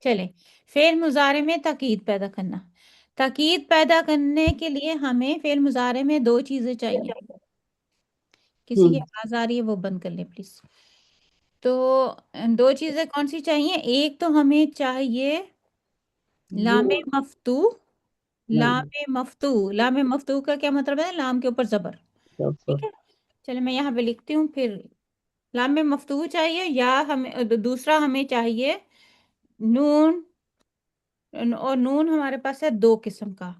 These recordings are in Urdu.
چلیں، فعل مضارع میں تاکید پیدا کرنا. تاکید پیدا کرنے کے لیے ہمیں فعل مضارع میں دو چیزیں چاہیے. کسی کی ہوں آواز آ رہی ہے وہ بند کر لیں پلیز. تو دو چیزیں کون سی چاہیے؟ ایک تو ہمیں چاہیے لام مفتو. لام مفتو کا کیا مطلب ہے؟ لام کے اوپر زبر. ٹھیک ہے، چلے میں یہاں پہ لکھتی ہوں. پھر لام مفتو چاہیے، یا ہمیں دوسرا ہمیں چاہیے نون. اور نون ہمارے پاس ہے دو قسم کا،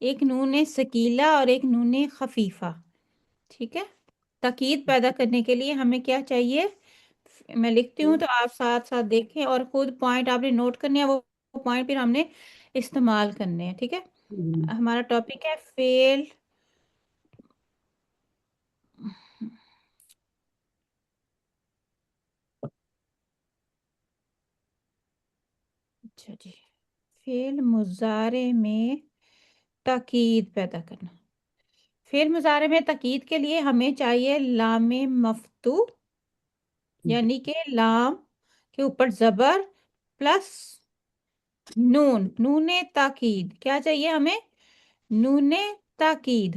ایک نون ثقیلہ اور ایک نون خفیفہ. ٹھیک ہے، تاکید پیدا کرنے کے لیے ہمیں کیا چاہیے؟ میں لکھتی ہوں تو آپ ساتھ ساتھ دیکھیں، اور خود پوائنٹ آپ نے نوٹ کرنے ہیں، وہ پوائنٹ پھر ہم نے استعمال کرنے ہیں. ٹھیک ہے، ہمارا ٹاپک ہے فعل. اچھا جی، فعل مضارع میں تاکید پیدا کرنا. فعل مضارع میں تاکید کے لیے ہمیں چاہیے لام مفتو، یعنی کہ لام کے اوپر زبر پلس نون تاکید. کیا چاہیے ہمیں؟ نون تاکید.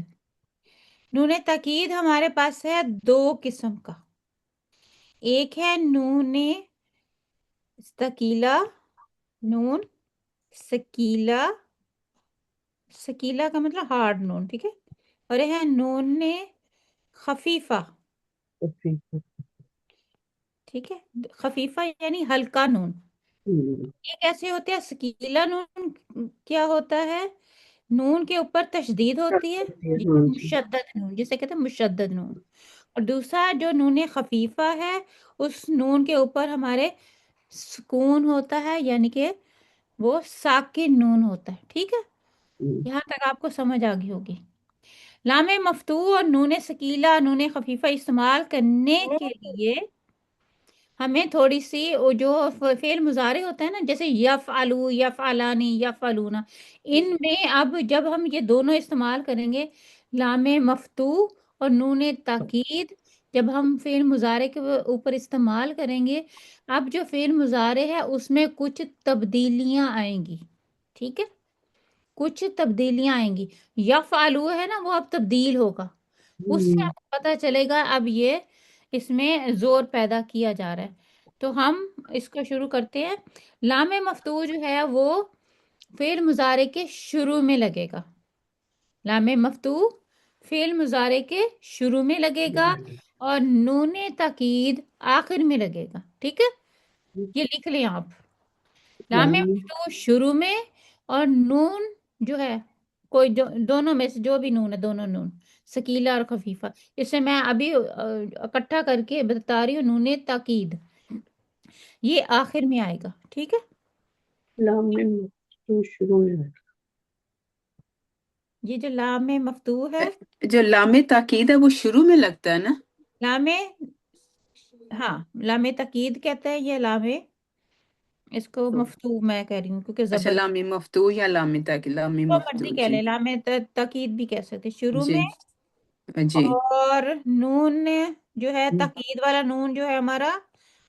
نون تاکید ہمارے پاس ہے دو قسم کا، ایک ہے نون ثقیلہ. نون ثقیلہ، ثقیلہ کا مطلب ہارڈ نون. ٹھیک ہے، اور یہ ہے نون خفیفہ. ٹھیک ہے، خفیفہ یعنی ہلکا نون. یہ کیسے ہوتے ہیں؟ ثقیلہ نون کیا ہوتا ہے؟ نون کے اوپر تشدید ہوتی ہے، مشدد نون جسے کہتے ہیں مشدد نون. اور دوسرا جو نون خفیفہ ہے، اس نون کے اوپر ہمارے سکون ہوتا ہے، یعنی کہ وہ ساکن نون ہوتا ہے. ٹھیک ہے، یہاں تک آپ کو سمجھ آ گئی ہوگی. لام مفتوح اور نون ثقیلہ نون خفیفہ استعمال کرنے کے لیے ہمیں تھوڑی سی وہ جو فعل مضارع ہوتا ہے نا، جیسے یفعلوا، یفعلانی، یفعلون، ان میں اب جب ہم یہ دونوں استعمال کریں گے، لام مفتوح اور نون تاکید، جب ہم فعل مضارع کے اوپر استعمال کریں گے، اب جو فعل مضارع ہے اس میں کچھ تبدیلیاں آئیں گی. ٹھیک ہے، کچھ تبدیلیاں آئیں گی. یفعلوا ہے نا، وہ اب تبدیل ہوگا. اس سے آپ کو پتہ چلے گا اب یہ اس میں زور پیدا کیا جا رہا ہے. تو ہم اس کو شروع کرتے ہیں. لام مفتوح جو ہے وہ فعل مضارع کے شروع میں لگے گا. لام مفتوح فعل مضارع کے شروع میں لگے گا، اور نون تاکید آخر میں لگے گا. ٹھیک ہے، یہ لکھ لیں آپ. لام مفتوح شروع میں، اور نون جو ہے کوئی دونوں میں سے جو بھی نون ہے، دونوں نون ثقیلہ اور خفیفہ. اسے میں ابھی اکٹھا کر کے بتا رہی ہوں. نون تاکید یہ آخر میں آئے گا. ٹھیک ہے، لام میں مفتوح شروع میں. یہ جو لام مفتوح ہے، جو لام تاکید ہے وہ شروع میں لگتا ہے نا؟ لام، ہاں لام تاکید کہتے ہیں یہ لام. اس کو مفتوح میں کہہ رہی ہوں کیونکہ اچھا، زبر، لام مفتوح یا لام تاکید؟ لام جو مرضی مفتوح، کہہ جی لیں، لام تاکید بھی کہہ سکتے شروع جی میں. جی. اور نون جو ہے تاکید والا نون جو ہے ہمارا،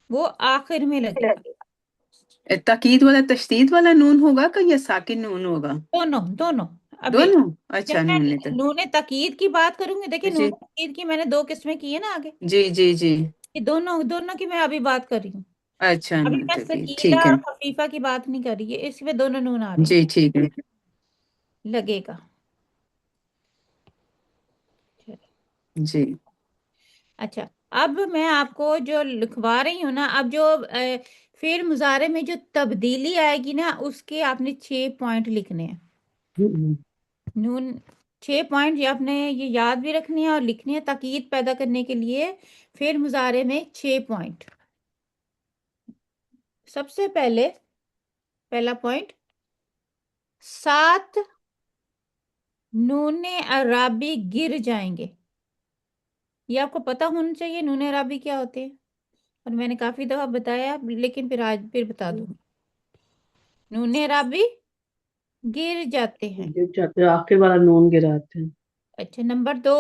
وہ آخر میں لگے گا. تاکید والا تشدید والا نون ہوگا کہ یا ساکن نون ہوگا؟ دونوں دونوں. اب دونوں؟ جب اچھا، میں نون تک. نون تاکید کی بات کروں گی، دیکھیں جی نون تاکید کی میں نے دو قسمیں کی ہے نا آگے، جی جی جی. یہ دونوں دونوں کی میں ابھی بات کر رہی ہوں. اچھا، ابھی نون میں تاکید، ثقیلہ ٹھیک ہے. اور خفیفہ کی بات نہیں کر رہی ہے، اس میں دونوں نون آ رہے جی ٹھیک ہے. ہیں. لگے گا. جی اچھا، اب میں آپ کو جو لکھوا رہی ہوں نا، اب جو فعل مضارع میں جو تبدیلی آئے گی نا، اس کے آپ نے 6 پوائنٹ لکھنے ہیں. نون 6 پوائنٹ یہ آپ نے یہ یاد بھی رکھنی ہے اور لکھنی ہے. تاکید پیدا کرنے کے لیے فعل مضارع میں 6 پوائنٹ. سب سے پہلا پوائنٹ، 7 نون اعرابی گر جائیں گے. یہ آپ کو پتا ہونا چاہیے نون اعرابی کیا ہوتے ہیں، اور میں نے کافی دفعہ بتایا لیکن پھر آج پھر بتا دوں. نون اعرابی گر جاتے ہیں. آخر والا نون گراتے ہیں. اچھا، نمبر 2،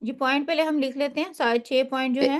یہ پوائنٹ پہلے ہم لکھ لیتے ہیں. سارے 6 پوائنٹ جو ہیں.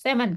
7।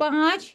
5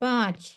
5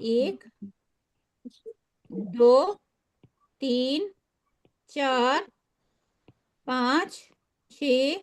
1, 2, 3, 4, 5, 6,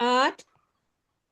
8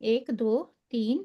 1 2 3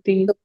3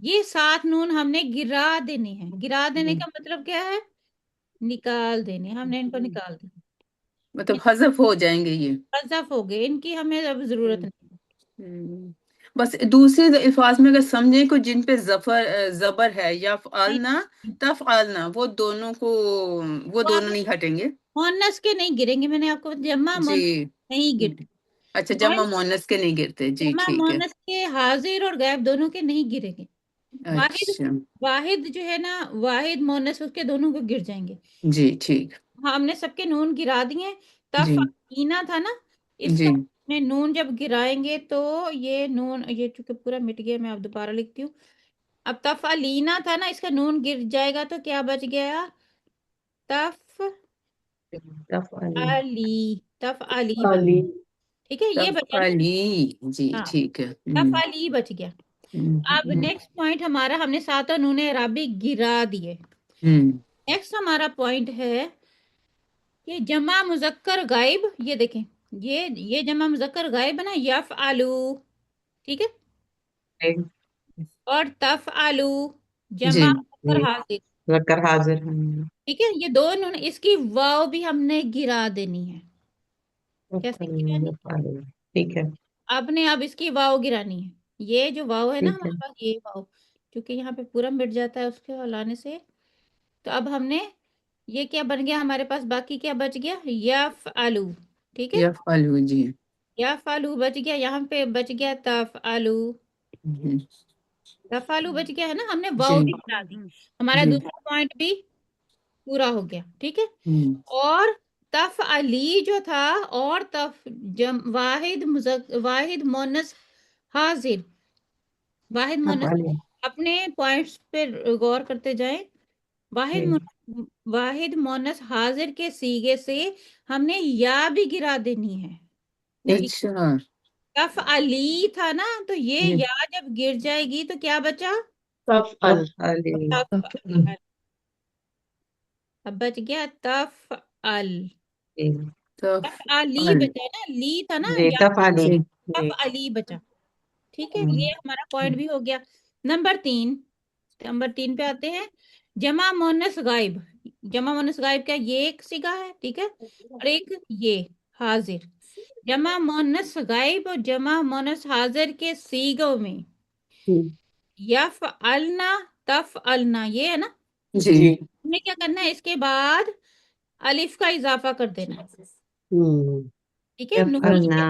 یہ 7 نون ہم نے گرا دینے ہیں. گرا دینے کا مطلب کیا ہے؟ نکال دینے. ہم نے ان کو نکال دیا. مطلب حذف ہو جائیں گے یہ. حذف ہو گئے. ان کی ہمیں اب ضرورت نہیں. ہم، بس دوسرے الفاظ میں اگر سمجھیں کہ جن پہ زبر ہے یا فعلنا تفعلنا، وہ دونوں نہیں ہٹیں گے. مونس کے نہیں گریں گے. میں نے آپ کو جمع جی. مونس نہیں گرتے. اچھا، جمع مؤنث کے نہیں گرتے. جی جمع ٹھیک ہے. مونس کے حاضر اور غائب دونوں کے نہیں گریں گے. واحد اچھا. واحد جو ہے نا، واحد مونس، اس کے دونوں کو گر جائیں گے. جی ٹھیک. ہاں، ہم نے سب کے نون گرا دیے. جی تفعینا تھا نا، اس جی کا میں نون جب گرائیں گے تو یہ نون، یہ چونکہ پورا مٹ گیا، میں اب دوبارہ لکھتی ہوں. اب تفعلینا تھا نا، اس کا نون گر جائے گا تو کیا بچ گیا؟ تفعلی. تفعلی بچ. علی. ٹھیک ہے، یہ بچا نا. تفعلی. جی ہاں، ٹھیک ہے. تفعلی بچ گیا. اب ہم، نیکسٹ پوائنٹ ہمارا، ہم نے 7 نون اعرابی گرا دیے. ہم، نیکسٹ ہمارا پوائنٹ ہے کہ جمع مذکر غائب. یہ دیکھیں، یہ جمع مذکر غائب ہے نا، یفعلو. ٹھیک ہے. اور تفعلو جی جمع مذکر حاضر. ذکر حاضر. ٹھیک ہے، یہ دونوں، اس کی واو بھی ہم نے گرا دینی ہے. کیسے گرانی؟ ٹھیک ہے. آپ نے اب اس کی واو گرانی ہے. یہ جو واو ہے نا ٹھیک ہے. ہمارے پاس، یہ واو کیونکہ یہاں پہ پورا مٹ جاتا ہے اس کے ہلانے سے. تو اب ہم نے یہ کیا بن گیا ہمارے پاس؟ باقی کیا بچ گیا؟ یفعلو. ٹھیک ہے، یفعلو. جی. یفعلو بچ گیا. یہاں پہ بچ گیا تفعلو. ہم، تفعلو بچ گیا ہے نا، ہم نے جی واو بھی ہٹا دی. ہمارا جی. دوسرا پوائنٹ بھی پورا ہو گیا. ٹھیک ہے. ہم، اور تفعلی جو تھا، اور واحد مونس حاضر. واحد مونس، تفعلی. اپنے پوائنٹس پہ غور کرتے جائیں. واحد جی. واحد مونس حاضر کے سیغے سے ہم نے یا بھی گرا دینی ہے. اچھا. تفعلی تھا نا، تو یہ جی. یا جب گر جائے گی تو کیا بچا؟ تفعل. تفعلی. تفعل. اب بچ گیا تفعل. جی. تفعلی تفعل. بچا نا، لی تھا نا، جی یا تفعلی. جی. جی. تفعلی بچا. ٹھیک ہے، یہ ہمارا پوائنٹ بھی ہو گیا. نمبر 3 پہ آتے ہیں. جمع مونس غائب. جمع مونس غائب کیا؟ یہ ایک صیغہ ہے. ٹھیک ہے، اور ایک یہ حاضر. جمع مونس غائب اور جمع مونس حاضر کے صیغوں میں یفعلنا تفعلنا، یہ ہے نا. جی. ہم نے کیا کرنا ہے؟ اس کے بعد الف کا اضافہ کر دینا ہے. ٹھیک ہے، نون یفعلنا.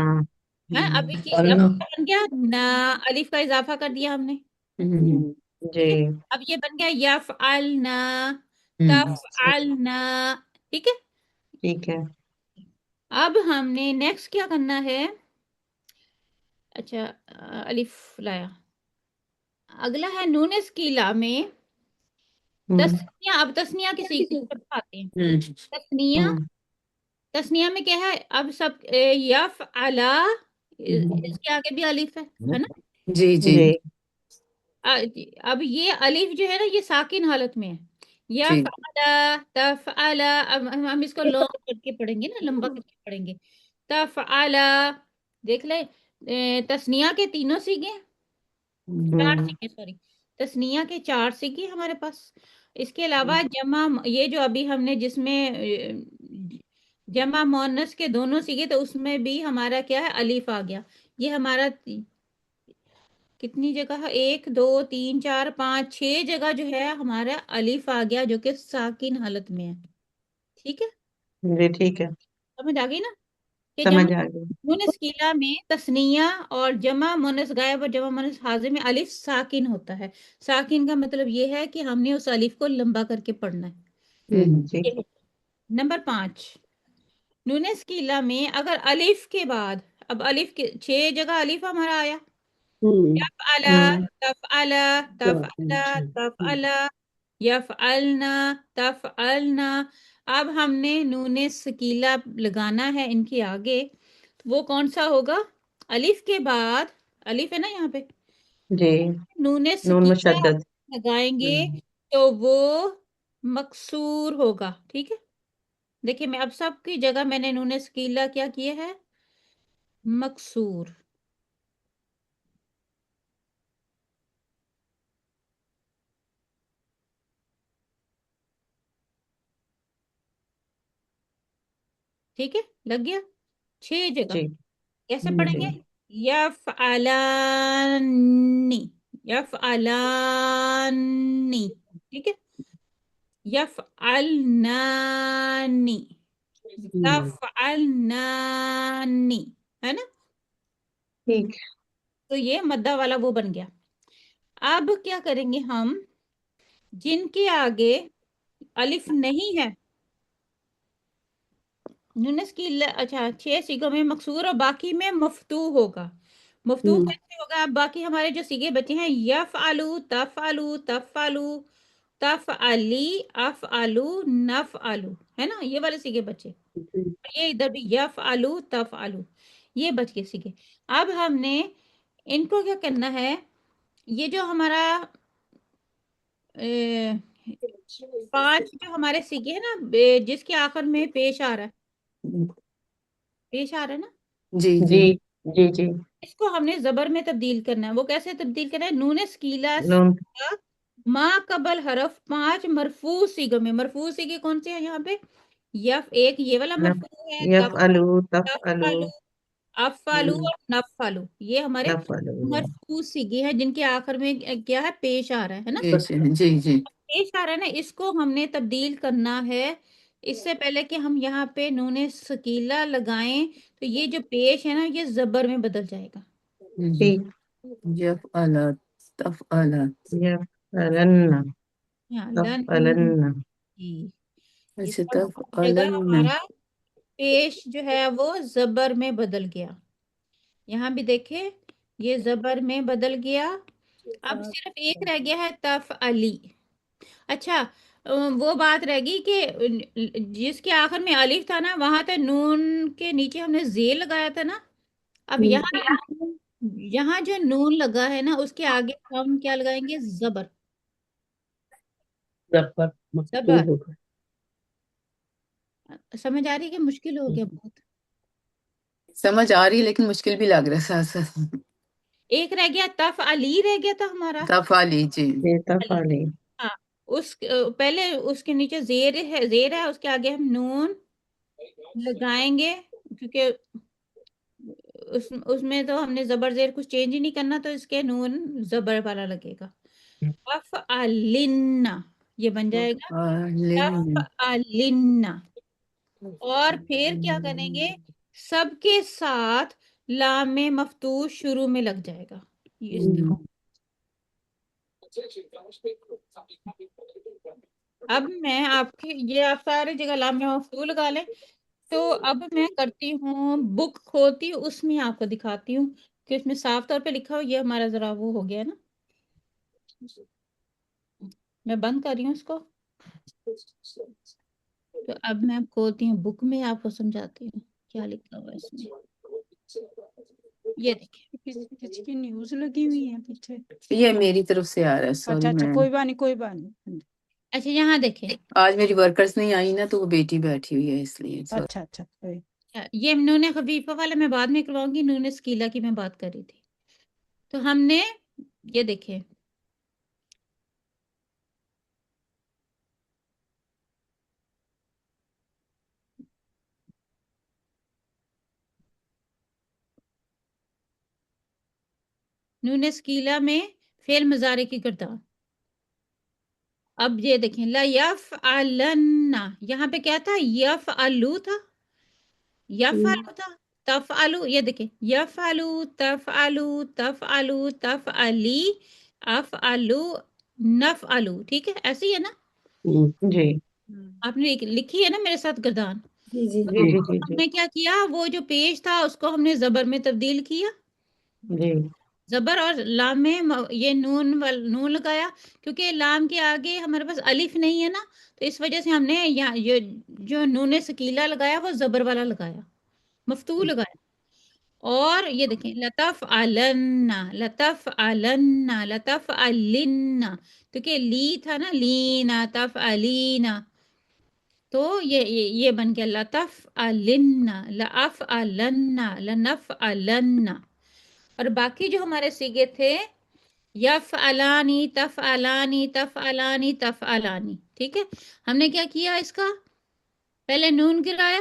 ہے. اب بن گیا نا، الف کا اضافہ کر دیا ہم نے. ہم، ٹھیک ہے، جی. اب یہ بن گیا یفعلنا ہم، تفعلنا. ٹھیک ہے. ٹھیک ہے. اب ہم نے نیکسٹ کیا کرنا ہے؟ اچھا، الف لایا. اگلا ہے نون سکیلا میں تسنیہ. اب تسنیہ کی سیکھ آتے ہیں. ہم، تسنیہ، تسنیہ میں کیا ہے؟ اب سب یفعلا، اس کے آگے بھی الف ہے نا. جی جی جی. اب یہ الف جو ہے نا، یہ ساکن حالت میں ہے. جی. یفعلا تفعلا. اب ہم اس کو لانگ کر کے پڑھیں گے نا، لمبا کر کے پڑھیں گے. تفعلا. دیکھ لیں، تسنیہ کے تینوں سیگے، 4 سیگے، سوری. تسنیہ کے 4 سیگے ہمارے پاس. اس کے علاوہ جمع، یہ جو ابھی ہم نے جس میں جمع مونس کے دونوں سیگے، تو اس میں بھی ہمارا کیا ہے؟ الف آ گیا. یہ ہمارا کتنی جگہ ہے؟ 1 2 3 4 5 6 جگہ جو ہے ہمارا الف آ گیا، جو کہ ساکن حالت میں ہے. ٹھیک ہے، جی. ٹھیک ہے. سمجھ آ گئی نا کہ سمجھ جمع آ گئی. مونس کیلا میں تسنیہ اور جمع مونس غائب اور جمع مونس حاضر میں الف ساکن ہوتا ہے. ساکن کا مطلب یہ ہے کہ ہم نے اس الف کو لمبا کر کے پڑھنا ہے. جی. نمبر 5، نون سکیلا میں اگر الف کے بعد، اب الف کے 6 جگہ الف ہمارا آیا. یفعلا تفعلا تفعلا تفعلا یفعلنا تفعلنا. اب ہم نے نون سکیلا لگانا ہے ان کے آگے. تو وہ کون سا ہوگا؟ الف کے بعد، الف ہے نا یہاں پہ، جی. نون نون سکیلا مشدد. لگائیں گے تو وہ مکسور ہوگا. ٹھیک ہے، دیکھیں میں اب سب کی جگہ میں نے نون سکیلا کیا کیا ہے؟ مکسور. ٹھیک ہے، لگ گیا 6 جگہ. جی کیسے پڑھیں جی گے؟ یفعلانی، یفعلانی، ٹھیک ہے، یفعلنانی، تفعلنانی، ہے نا؟ ٹھیک. تو یہ مدہ والا وہ بن گیا. اب کیا کریں گے ہم؟ جن کے آگے الف نہیں ہے، نونس کی اچھا 6 سیغوں میں مکسور اور باقی میں مفتوح ہوگا. مفتوح کیسے ہوگا؟ اب باقی ہمارے جو سیغے بچے ہیں، یفعلو، تفعلو، تفعلو، تفعلی، افعلو، نفعلو، ہے نا؟ یہ والے سیغے بچے. یہ ادھر بھی یفعلو، تفعلو، یہ بچ کے سیغے. اب ہم نے ان کو کیا کرنا ہے؟ یہ جو ہمارا 5 جو ہمارے سیغے ہیں نا، جس کے آخر میں پیش آ رہا ہے، پیش آ رہا ہے نا، جی جی جی جی. اس کو ہم نے زبر میں تبدیل کرنا ہے. وہ کیسے تبدیل کرنا ہے؟ نون سکیلا نون. ما قبل حرف 5 مرفوع سیغوں میں. مرفوع سیغے کون سے ہیں یہاں پہ؟ ایک یہ والا مرفوع ہے، یفعلو، تفعلو، تفعلو، افعلو اور نفعلو. یہ ہمارے نفعلو. مرفوع سیغے ہیں جن کے آخر میں کیا ہے؟ پیش آ رہا ہے نا. جی جی پیش آ رہا ہے نا، اس کو ہم نے تبدیل کرنا ہے. اس سے پہلے کہ ہم یہاں پہ نون سکیلا لگائیں تو یہ جو پیش ہے نا، یہ زبر میں بدل جائے گا. ٹھیک. یفعلت، تفعلت. یفعلن، یہاں لن، تفعلن. جی، اس اچھا، کا مطلب ہو جائے گا تفعلن. ہمارا پیش جو ہے وہ زبر میں بدل گیا. یہاں بھی دیکھیں، یہ زبر میں بدل گیا. اب صرف ایک رہ گیا ہے، تفعلی. اچھا، وہ بات رہ گئی کہ جس کے آخر میں الف تھا نا، وہاں تھا نون کے نیچے ہم نے زیر لگایا تھا نا. اب یہاں جو نون لگا ہے نا، اس کے آگے ہم کیا لگائیں گے؟ زبر. زبر زبر. مفتوح ہوگا. سمجھ آ رہی ہے کہ مشکل ہو گیا بہت؟ سمجھ آ رہی ہے لیکن مشکل بھی لگ رہا ہے ساتھ ساتھ. ایک رہ گیا، تفعلی رہ گیا تھا ہمارا. تفعلی، جی. جی تفعلی. ہاں، اس پہلے اس کے نیچے زیر ہے، زیر ہے، اس کے آگے ہم نون لگائیں گے کیونکہ اس میں تو ہم نے زبر زیر کچھ چینج ہی نہیں کرنا، تو اس کے نون زبر والا لگے گا. تفعلن، یہ بن جائے گا تفعلن. تفعلن. اور پھر کیا کریں گے؟ سب کے ساتھ لام مفتوح شروع میں لگ جائے گا. اس طرح. اب میں آپ کی یہ آپ سارے جگہ لام مفتوح لگا لیں. تو اب میں کرتی ہوں بک کھولتی ہوں، اس میں آپ کو دکھاتی ہوں کہ اس میں صاف طور پہ لکھا ہو. یہ ہمارا ذرا وہ ہو گیا نا، میں بند کر رہی ہوں اس کو. تو اب میں کھولتی ہوں بک میں، آپ کو سمجھاتی ہوں کیا لکھا ہوا ہے اس میں. یہ دیکھیں، کس کی نیوز لگی ہوئی ہے پیچھے؟ یہ میری طرف سے آ رہا ہے، اچھا سوری. اچھا، میں کوئی بات نہیں، کوئی بات نہیں. اچھا یہاں دیکھیں. آج میری ورکرز نہیں آئی نا، تو وہ بیٹی بیٹھی ہوئی ہے اس لیے. اچھا اچھا، یہ نون خفیفہ والا میں بعد میں کرواؤں گی، نون سکیلا کی میں بات کر رہی تھی. تو ہم نے یہ دیکھیں، نون سکیلا میں فعل مضارع کی کردار. اب یہ دیکھیں، لا یفعلن، یہاں پہ کیا تھا؟ یفعلو تھا، یفعلو تھا، تفعلو. یہ دیکھیں، یفعلو، تفعلو، تفعلو، تفعلی، افعلو، نفعلو. ٹھیک ہے، ایسے ہی ہے نا؟ جی آپ نے لکھی ہے نا میرے ساتھ گردان؟ جی جی تو جی جی ہم نے کیا کیا؟ وہ جو پیش تھا اس کو ہم نے زبر میں تبدیل کیا. جی. زبر اور لام میں یہ نون لگایا، کیونکہ لام کے آگے ہمارے پاس الف نہیں ہے نا، تو اس وجہ سے ہم نے یہ جو نون سکیلا لگایا وہ زبر والا لگایا، مفتوح لگایا. اور یہ دیکھیں، لطف علن، لطف علن، لطف علن، کیونکہ لی تھا نا، لینا، تف علینا، تو یہ بن گیا لطف علن، لف علن، لنف علن. اور باقی جو ہمارے سیغے تھے، یفعلانی، تفعلانی، تفعلانی، تفعلانی. ٹھیک ہے، ہم نے کیا کیا؟ اس کا پہلے نون گرایا،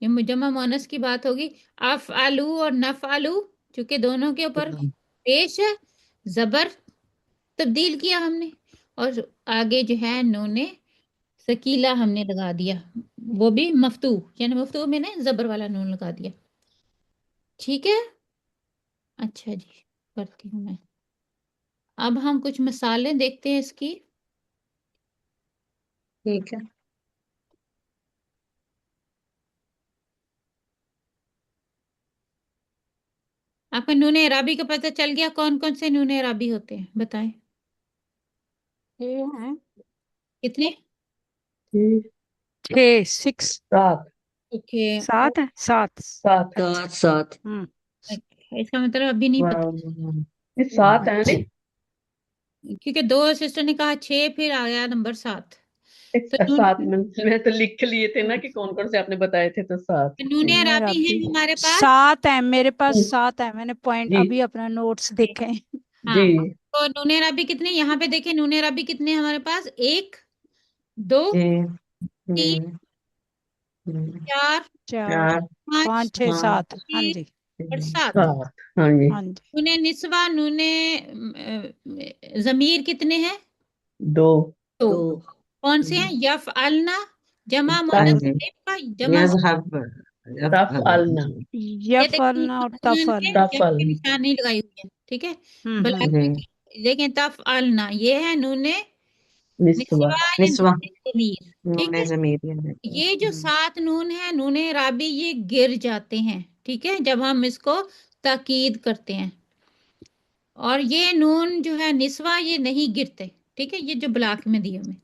یہ جمع مونس کی بات ہوگی. افعلو اور نفعلو چونکہ دونوں کے اوپر پیش ہے، زبر تبدیل کیا ہم نے، اور آگے جو ہے نون سکیلا ہم نے لگا دیا، وہ بھی مفتوح، یعنی مفتوح میں نے زبر والا نون لگا دیا. ٹھیک ہے، اچھا جی کرتی ہوں میں. اب ہم کچھ مثالیں دیکھتے ہیں اس کی. ٹھیک ہے. آپ کو نون اعرابی کا پتہ چل گیا؟ کون کون سے نون اعرابی ہوتے ہیں بتائیں. یہ ہیں کتنے؟ 6 6 7 اوکے. 7 ہے 7 7 سات سات اس کا مطلب ابھی نہیں پتہ، یہ 7 ہے نہیں؟ کیونکہ دو سسٹر نے کہا 6 پھر آیا نمبر 7. تو 7 میں تو لکھ لیے تھے نا کہ کون کون سے آپ نے بتائے تھے، تو 7. نون اعرابی ہیں ہمارے پاس. 7 ہے میرے پاس، 7 ہے، میں نے پوائنٹ جی ابھی اپنا نوٹس دیکھے ہیں. ہاں، جی تو نون اعرابی کتنے یہاں پہ دیکھیں، نون اعرابی کتنے ہیں ہمارے پاس؟ 1 2 جی 3 4 4 5 5 6 7 ہاں 6 جی اور 7. 7 ہاں جی. ہاں جی. نون نسوہ نون ضمیر کتنے ہیں؟ 2 2. دو کون سے ہیں؟ یفعلنا جمع ہاں مؤنث جی. کا جمع. یذهب تفعلنا یہ دیکھیں یفعلنا اور یفعلنا تفعلنا. کے تفعلنا نشان نہیں لگائی ہوئی ہے، ٹھیک ہے. بلاک جی. میں دیکھیں تفعلنا یہ ہے نون نسوہ نسوہ یا نسوہ نون ضمیر، ٹھیک نون ہے. ضمیر. یہ جو 7 نون ہیں نون رابی یہ گر جاتے ہیں، ٹھیک ہے، جب ہم اس کو تاکید کرتے ہیں. اور یہ نون جو ہے نسوہ یہ نہیں گرتے، ٹھیک ہے، یہ جو بلاک میں دیے ہوئے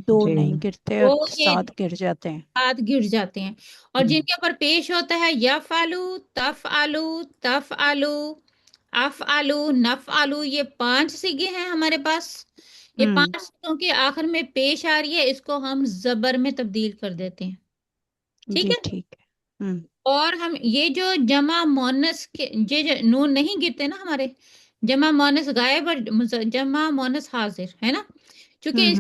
2 جی. نہیں گرتے وہ اور یہ 7 گر جاتے ہیں. 7 گر جاتے ہیں. اور جن کے اوپر پیش ہوتا ہے یفعلو تفعلو تفعلو افعلو نفعلو، یہ 5 صیغے ہیں ہمارے پاس. یہ 5 صیغوں کے آخر میں پیش آ رہی ہے، اس کو ہم زبر میں تبدیل کر دیتے ہیں. ٹھیک جی ہے. ٹھیک ہے. اور ہم یہ جو جمع مونس کے یہ جو نون نہیں گرتے نا ہمارے، جمع مونس غائب اور جمع مونس حاضر ہے نا، چونکہ اس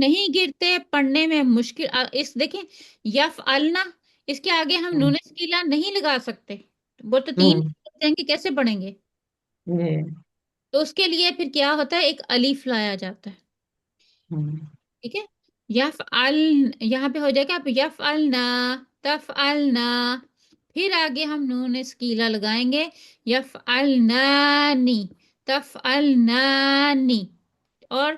نہیں گرتے، پڑھنے میں مشکل. اس دیکھیں یفعلنا، اس کے آگے ہم نون سکیلا نہیں لگا سکتے، وہ تو 3 ہیں کہ کیسے پڑھیں گے. جی. تو اس کے لیے پھر کیا ہوتا ہے، ایک الف لایا جاتا ہے. ٹھیک ہے. یفعل یہاں پہ ہو جائے گا یفعلنا تفعلنا، پھر آگے ہم نون سکیلا لگائیں گے یفعلنانی تفعلنانی. اور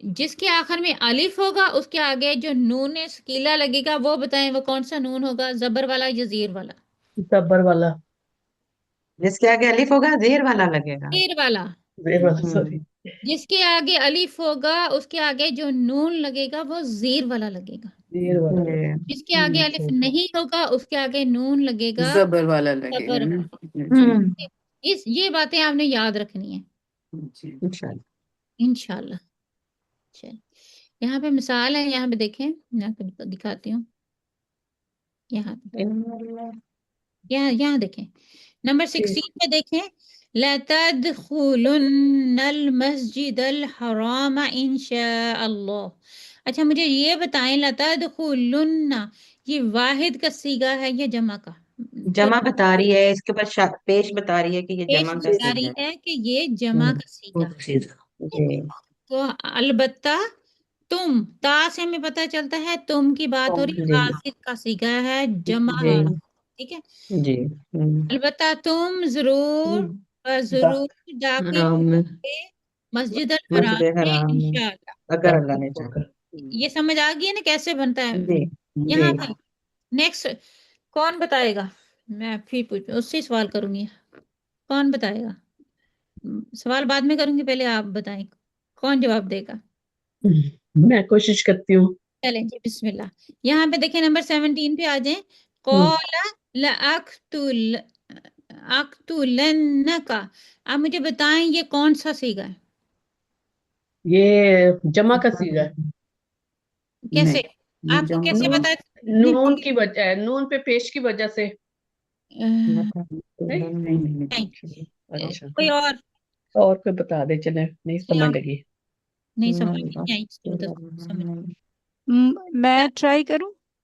جس کے آخر میں الف ہوگا اس کے آگے جو نون سکیلا لگے گا وہ بتائیں وہ کون سا نون ہوگا، زبر والا یا زیر والا؟ زبر والا. جس کے آگے الف ہوگا زیر والا لگے گا. زیر والا. زیر والا سوری. جس کے آگے الف ہوگا اس کے آگے جو نون لگے گا وہ زیر والا لگے گا. زیر والا. جی. جس کے آگے الف نہیں ہوگا اس کے آگے نون لگے گا زبر والا لگے زبر گا نا. والا. یہ باتیں آپ نے یاد رکھنی ہیں انشاءاللہ. انشاءاللہ. چل یہاں پہ مثال ہے، یہاں پہ دیکھیں میں آپ کو دکھاتی ہوں. یہاں یہاں دیکھیں نمبر 16 پہ دیکھیں لَتَدْخُلُنَّ الْمَسْجِدَ الْحَرَامَ إِنْ شَاءَ اللَّهُ. اچھا مجھے یہ بتائیں لَتَدْخُلُنَّ یہ واحد کا صیغہ ہے یا جمع کا؟ جمع بتا رہی ہے، اس کے اوپر پیش بتا رہی ہے کہ یہ پیش جمع کا بتا رہی صیغہ ہے کہ یہ جمع کا صیغہ ہے. سیدھا جی. تو البتہ تم تا سے ہمیں پتہ چلتا ہے تم کی بات ہو رہی جی. حاضر کا صیغہ ہے، جمع جی. حاضر. ٹھیک ہے. جی. البتہ تم ضرور داخل حرام میں ہوگے مسجد مسجد الحرام میں حرام میں انشاءاللہ. اگر اللہ نے چاہا. یہ سمجھ آ گئی ہے نا کیسے بنتا ہے. جی. یہاں جی. پہ نیکسٹ کون بتائے گا؟ میں پھر پوچھ اس سے سوال کروں گی، کون بتائے گا؟ سوال بعد میں کروں گی، پہلے آپ بتائیں کون جواب دے گا. میں کوشش کرتی ہوں. چلیں جی بسم اللہ. یہاں پہ دیکھیں نمبر 17 پہ آ جائیں. قال لأقتلنک. آپ مجھے بتائیں یہ کون سا صیغہ ہے؟ یہ جمع کا صیغہ ہے. کیسے نہیں، آپ کو کیسے نون پتا؟ نون کی وجہ نون پہ پیش کی وجہ سے. نہیں اچھا کوئی اور کوئی بتا دے، چلے نہیں سمجھ لگی. نہیں سمجھ نہیں آئی اس کی وجہ سے سمجھ. میں ٹرائی کروں.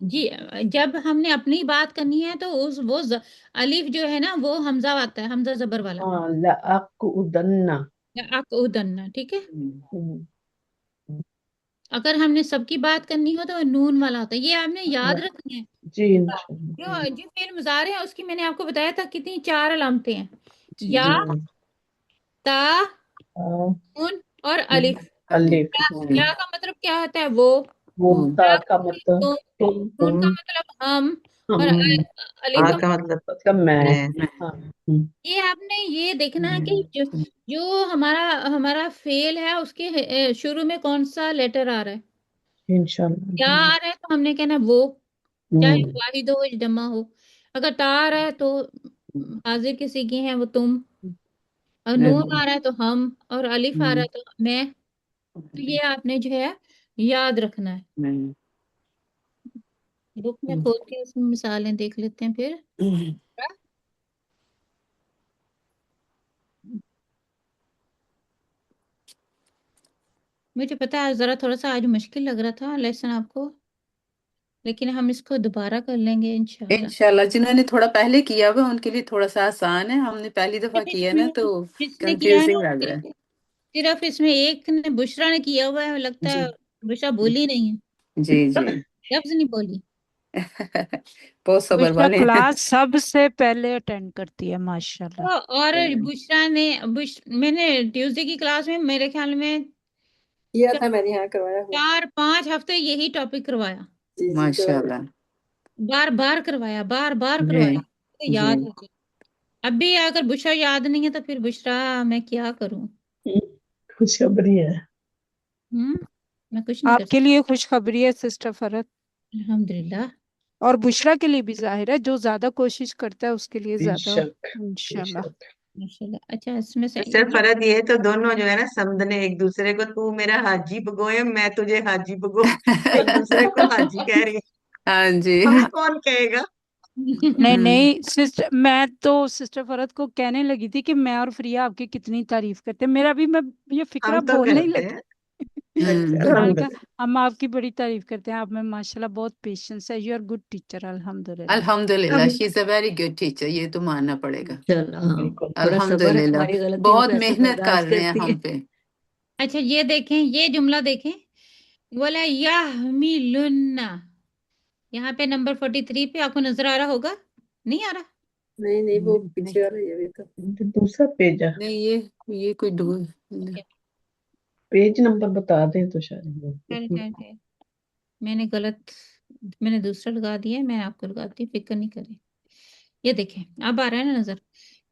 جی جب ہم نے اپنی بات کرنی ہے تو وہ الف جو ہے نا وہ حمزہ آتا ہے، حمزہ زبر والا، ہاں لأقعدن. اقعدن، ٹھیک ہے. اگر ہم نے سب کی بات کرنی ہو تو نون والا ہوتا ہے، یہ آپ نے یاد رکھنا ہے. جی انشاءاللہ. جو فعل مضارع ہے اس کی میں نے آپ کو بتایا تھا کتنی 4 علامتیں ہیں، جی یا، جی تا، ہاں، نون اور الف. الف. یا کا مطلب کیا ہوتا ہے وہ، وہ تا تا کا کا مطلب مطلب تم، نون کا مطلب ہم، اور الف آ کا کا مطلب مطلب میں. میں. ہاں. یہ آپ نے یہ دیکھنا ہے کہ جو ہمارا فعل ہے اس کے شروع میں کون سا لیٹر آ رہا ہے. انشاءاللہ. یا آ رہا ہے تو ہم نے کہنا وہ، چاہے واحد ہو یا جمع ہو. اگر تا آ رہا ہے تو حاضر کسی کی ہیں وہ تم، اور نون آ رہا ہے تو ہم، اور الف آ رہا ہے تو میں. تو یہ آپ نے جو ہے یاد رکھنا ہے. بک میں کھول کے اس میں مثالیں دیکھ لیتے ہیں پھر. مجھے پتا ہے ذرا تھوڑا سا آج مشکل لگ رہا تھا لیسن آپ کو، لیکن ہم اس کو دوبارہ کر لیں گے انشاءاللہ. انشاءاللہ. جنہوں نے تھوڑا پہلے کیا ہوا ان کے لیے تھوڑا سا آسان ہے، ہم نے پہلی دفعہ کیا نا تو جس نے کیا ہے کنفیوزنگ نا لگ رہا ہے. صرف اس میں ایک نے بشرا نے کیا ہوا ہے، لگتا جی ہے بشرا بولی نہیں جی جی ہے، لفظ نہیں بولی. بہت صبر بشرا والے ہیں. کلاس سب سے پہلے اٹینڈ کرتی ہے ماشاءاللہ. اور بشرا نے میں نے ٹیوزڈے کی کلاس میں میرے خیال میں کیا تھا میں نے یہاں کروایا ہوا. 4-5 ہفتے یہی ٹاپک کروایا، جی جی ماشاءاللہ. بار بار کروایا، بار بار جی کروایا. جی یاد ہے جی. اب بھی اگر بشرا یاد نہیں ہے تو پھر بشرا میں کیا کروں. خوشخبری ہے. میں کچھ نہیں کر آپ کے سکتی. لیے خوشخبری ہے سسٹر فرحت، الحمدللہ. اور بشرا کے لیے بھی ظاہر ہے، جو زیادہ کوشش کرتا ہے اس کے لیے بے زیادہ شک بے انشاءاللہ. شک. ماشاءاللہ. اچھا اس میں سے سر فرد یہ تو دونوں جو ہے نا سمجھنے ایک دوسرے کو، تو میرا حاجی بگوئے میں تجھے حاجی بگو، ایک دوسرے کو حاجی کہہ رہی ہیں. ہاں جی. اب کون کہے گا؟ نہیں نہیں سسٹر، میں تو سسٹر فرحت کو کہنے لگی تھی کہ میں اور فریہ آپ کی کتنی تعریف کرتے ہیں. میرا بھی میں یہ فکرہ ہم تو بولنے ہی کرتے لگی. ہیں. میں اچھا نے الحمد کہا ہم آپ کی بڑی تعریف کرتے ہیں، آپ میں ماشاءاللہ بہت پیشنس ہے. یو آر گڈ ٹیچر الحمدللہ. الحمدللہ شی از اے ویری گڈ ٹیچر، یہ تو ماننا پڑے گا. چل ہاں، بالکل. بڑا صبر ہے، الحمدللہ تمہاری غلطیوں بہت کو ایسے محنت کر برداشت رہے ہیں کرتی ہے. ہم پہ. اچھا یہ دیکھیں، یہ جملہ دیکھیں، وَلَا يَحْمِلُنَّ، یہاں پہ نمبر 43 پہ آپ کو نظر آ رہا ہوگا، نہیں آ رہا؟ نہیں نہیں وہ پیچھے والا یہ بھی تو. دوسرا پیج ہے، نہیں یہ کوئی پیج نمبر بتا دیں تو شاید. خیر، میں نے غلط، میں نے دوسرا لگا دیا ہے، میں آپ کو لگاتی ہوں، فکر نہیں کریں. یہ دیکھیں اب آ رہا ہے نا نظر،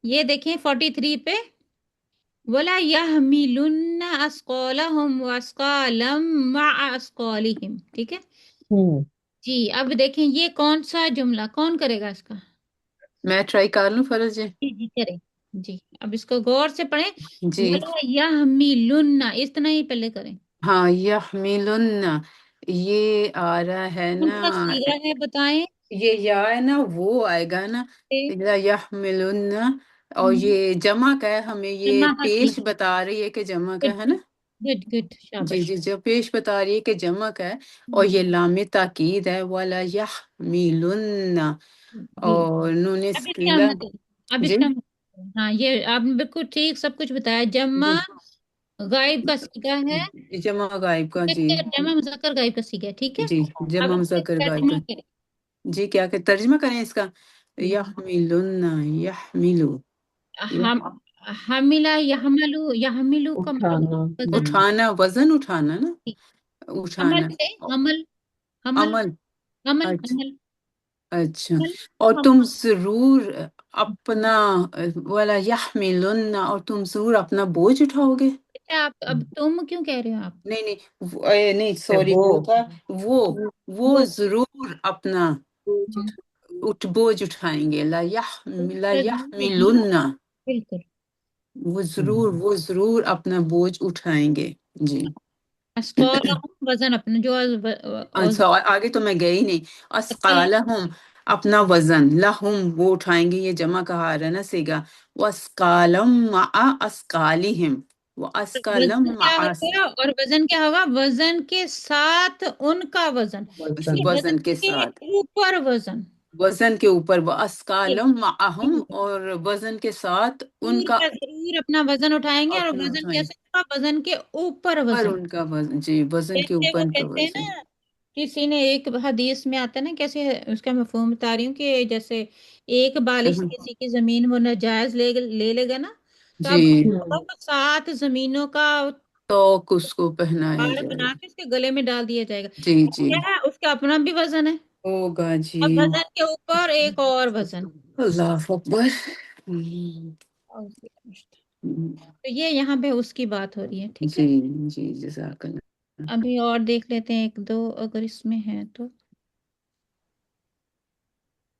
یہ دیکھیں 43 پہ، وَلَا يَحْمِلُنَّ أَثْقَالَهُمْ وَأَثْقَالًا مَعَ أَثْقَالِهِمْ، ٹھیک ہے جی. اب دیکھیں یہ کون سا جملہ، کون کرے گا اس کا؟ میں ٹرائی کر لوں فرض جی. جی کریں. جی اب اس کو غور سے پڑھیں. جی وَلَا يَحْمِلُنَّ اتنا ہی پہلے کریں. ہاں یحملن، یہ آ رہا ہے کون نا، سا صیغہ ہے بتائیں؟ یہ یا ہے نا وہ آئے گا نا یحملن، اور ہم، یہ جمع کا ہے، ہمیں یہ جمع کا پیش صیغہ. بتا رہی ہے کہ جمع کا ہے نا. گڈ گڈ جی شاباش. جی جو پیش بتا رہی ہے کہ جمع کا ہے، اور یہ لام تاکید ہے ولا یحملن، جی اور نون اب اس کا سکیلا. اب جی اس کا ہاں یہ آپ نے بالکل ٹھیک سب کچھ بتایا. جمع غائب کا صیغہ ہے، جمع غائب کا. جی جمع مذکر غائب کا صیغہ ہے، ٹھیک ہے. جی اب جمع اس کا مذکر غائب کا. ترجمہ کریں. جی کیا کہ ترجمہ کریں اس کا، یحملن یحملو، ہم حملہ یحملو کا مطلب اٹھانا. وزن، اٹھانا، وزن اٹھانا نا، عمل اٹھانا. سے عمل، عمل عمل. عمل اچھا عمل اچھا. عمل اور عمل. تم ضرور اپنا ولا یحملن، اور تم ضرور اپنا بوجھ اٹھاؤ گے. اچھا، آپ اب تم کیوں کہہ رہے ہو آپ؟ نہیں نہیں نہیں سوری، وہ وہ تھا وہ وہ ضرور اپنا بوجھ اٹھائیں گے. لا یحملن، بالکل. وہ ضرور اپنا بوجھ اٹھائیں گے. جی اسقالہم وزن اپنا جو اچھا، اور آگے تو میں گئی نہیں. اسقالہم اپنا وزن، لہم وہ اٹھائیں گے، یہ جمع کا حال ہے نا سیگا. واسقالم مع اسقالہم، وَأَثْقَلَ وزن کیا مَعَ ہوگا اور وزن کیا ہوگا؟ وزن کے ساتھ ان کا وزن، اس لیے وزن وزن کے کے ساتھ، اوپر وزن، وزن کے اوپر وَأَثْقَلَ مَعَهُمْ، اور وزن کے ساتھ ان ضرور کا کا ضرور اپنا وزن اٹھائیں گے، اور اپنا وزن اٹھائیں، کیسے ہوگا؟ وزن کے اوپر پر وزن، ان کا وزن، جی وزن کے جیسے اوپر وہ ان کا کہتے ہیں وزن، نا، کسی نے ایک حدیث میں آتا ہے نا، کیسے اس کا مفہوم بتا رہی ہوں کہ جیسے ایک بالش کسی کی زمین وہ ناجائز لے لے گا نا، تو اب جی وہ 7 زمینوں کا توق اس کو پہنایا ہار جائے بنا گا، کے اس کے گلے میں ڈال دیا جائے گا، جی جی کیا ہے اس کا اپنا بھی وزن ہے، ہوگا جی، اب وزن کے اوپر ایک اور وزن، اللہ اکبر، تو یہ یہاں پہ اس کی بات ہو رہی ہے، ٹھیک ہے؟ جی جی جزاک اللہ، ابھی اور دیکھ لیتے ہیں ایک دو اگر اس میں ہے تو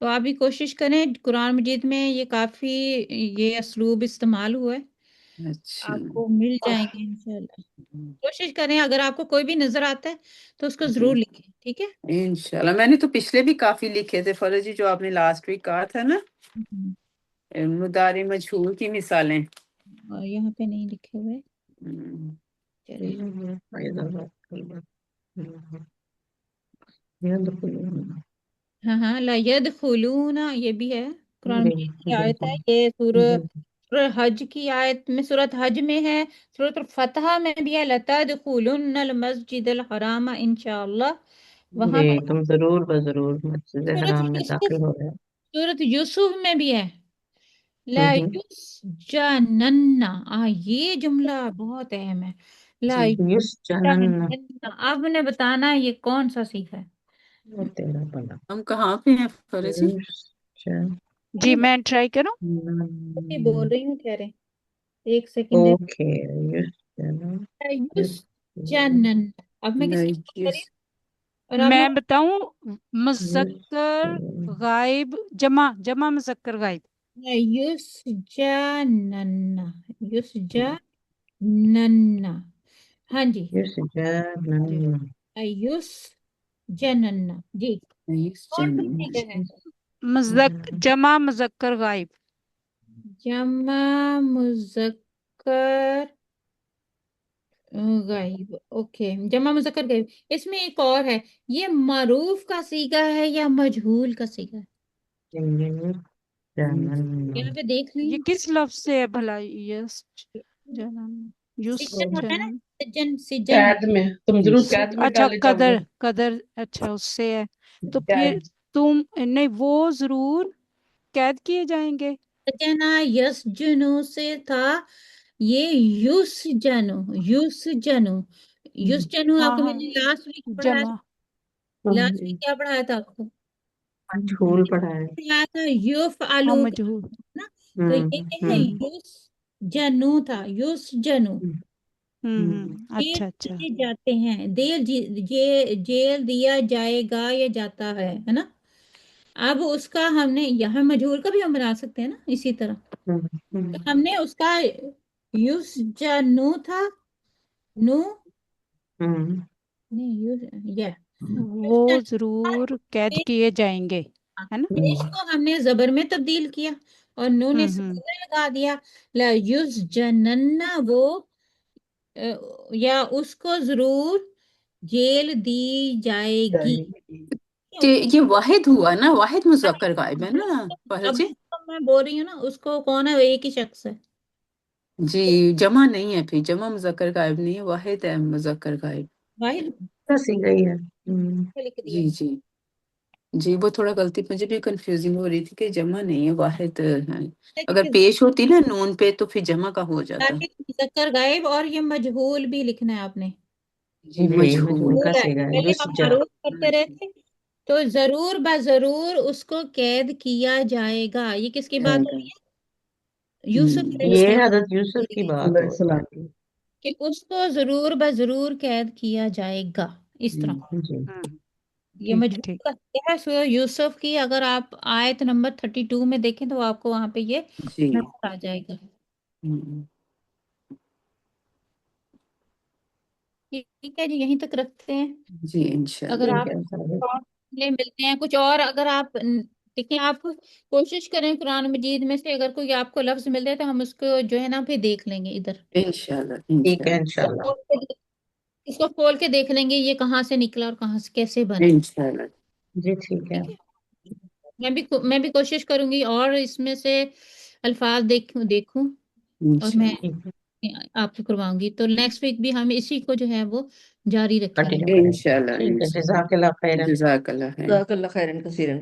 آپ بھی کوشش کریں، قرآن مجید میں یہ کافی یہ اسلوب استعمال ہوا ہے، اچھا، آپ کو مل جائیں گے انشاءاللہ، کوشش کریں، اگر آپ کو کوئی بھی نظر آتا ہے تو اس کو جی ضرور لکھیں، ٹھیک ہے؟ انشاءاللہ، میں نے تو پچھلے بھی کافی لکھے تھے فرض جی، جو آپ نے لاسٹ ویک کہا تھا نا، مضارع مجہول کی مثالیں، اور یہاں پہ نہیں لکھے ہوئے، ہم، چلیے ہاں ہاں، لا يدخلون، یہ بھی ہے قرآن مجید کی آیت ہے، یہ سورہ حج کی آیت میں، سورۃ حج میں ہے، سورۃ الفتح میں بھی ہے، لَتَدْخُلُنَّ الْمَسْجِدَ الْحَرَامَ انشاءاللہ، وہاں جی پر تم ضرور بضرور مسجد سورۃ حرام میں یوسف، داخل ہو رہے سورۃ یوسف میں بھی ہے، لا ہو یسجنن، یہ جملہ بہت اہم ہے، لا جی یس جنن یسجنن، اب نے بتانا ہے یہ کون سا صیغہ ہے، وہ تیرا بلا ہم کہاں پہ ہیں فرض جی؟ یس جی نہیں میں ٹرائی کروں. بول بول جنن رہی ہوں، کہہ رہے ایک سیکنڈ، اوکے یس جنن یسجنن، اب میں کس کی بات نہیں کری اور آپ میں لوگ بتاؤں، مذکر غائب جمع مذکر غائب. یسجنن، یسجنن، ہاں جی، یس جنن یسجنن، جی کون سا صیغہ ہے؟ جمع مذکر غائب. جمع مذکر غائب، اوکے، جمع مذکر غائب، اس میں ایک اور ہے، یہ معروف کا صیغہ ہے یا مجہول کا صیغہ ہے؟ یہاں پہ دیکھ لیں، یہ کس لفظ سے ہے بھلا؟ یس جنم، یس سجن ہوتا ہے نا، جنم. سجن سجن، قید میں تم ضرور قید میں اچھا ڈالے جاؤ گے، قدر، اچھا اس سے ہے. تو پھر قید، تم نہیں، وہ ضرور قید کیے جائیں گے. سجنا یس جنو سے تھا، یہ یوس جنو، یوس جنو، یوس جنو آپ ہاں کو میں ہاں نے لاسٹ ویک پڑھایا جمع. تھا، لاسٹ ویک کیا پڑھایا تھا آپ کو؟ مجھول پڑھا ہے پڑھایا تھا یوف ہاں آلو مجہول. نا، تو یہ کیا ہے؟ یوس جنو تھا، یوس جنو، جیل اچھا اچھا. دیے جاتے ہیں، جیل دیا جائے گا یا جاتا ہے نا، اب اس کا ہم نے یہاں مجہول کا بھی ہم بنا سکتے ہیں نا اسی طرح، تو ہم نے اس کا یوس جنو تھا، نو نہیں یا وہ ضرور قید کیے جائیں گے، ہے نا. پیش کو ہم نے زبر میں تبدیل کیا اور نون نے سکون لگا دیا، لا یوس جنن، وہ یا اس کو ضرور جیل دی جائے گی، یہ واحد ہوا نا، واحد مذکر غائب ہے نا فرض اب جی، جس کو میں بول رہی ہوں نا، اس کو کون ہے؟ وہ ایک ہی شخص ہے، جی جمع نہیں ہے، پھر جمع مذکر غائب نہیں ہے، واحد ہے مذکر غائب، واحد سی گئی ہے لکھ دیا، جی جی جی، وہ تھوڑا غلطی مجھے بھی کنفیوزنگ ہو رہی تھی کہ جمع نہیں ہے، واحد ہے، اگر پیش ہوتی نا نون پہ تو پھر جمع کا ہو جاتا، مذکر غائب، اور یہ مجہول بھی لکھنا ہے آپ نے، جی جی مجھول مجہول، کا مجہول ہے، سیگا ہے پہلے یس ہم معروف کرتے رہے تھے، تو ضرور بضرور اس کو قید کیا جائے گا، یہ کس کی بات ہو رہی ہے؟ یوسف علیہ یہ السلام حضرت یوسف کی کی، بات علیہ ہو رہی السلام کی. کہ اس کو ضرور بضرور قید کیا جائے گا، اس طرح ہے جی یہ ٹھیک مجہول ٹھیک. کا کیا ہے؟ سورہ یوسف کی اگر آپ آیت نمبر 32 میں دیکھیں تو آپ کو وہاں پہ یہ جی نظر آ جائے گا، ٹھیک ہے جی، یہیں تک رکھتے ہیں، جی اگر انشاءاللہ، آپ ٹھیک ہے ملتے ہیں کچھ اور، اگر آپ لیکن آپ کوشش کریں قرآن مجید میں سے اگر کوئی آپ کو لفظ مل جائے تو ہم اس کو جو ہے نا پھر دیکھ لیں گے ادھر، انشاءاللہ ٹھیک ہے انشاءاللہ انشاءاللہ اس کو کھول کے دیکھ لیں گے یہ کہاں سے نکلا اور کہاں سے کیسے بنا. انشاءاللہ جی ٹھیک ہے. ٹھیک ہے، میں بھی کوشش کروں گی اور اس میں سے الفاظ دیکھوں اور میں انشاءاللہ ٹھیک ہے آپ کو کرواؤں گی. تو نیکسٹ ویک بھی ہم اسی کو جو ہے وہ جاری رکھیں گے. کنٹینیو کریں گے. انشاءاللہ ٹھیک ہے، انشاءاللہ جزاک اللہ خیرن. جزاک اللہ خیر جزاک اللہ خیرن کثیرن.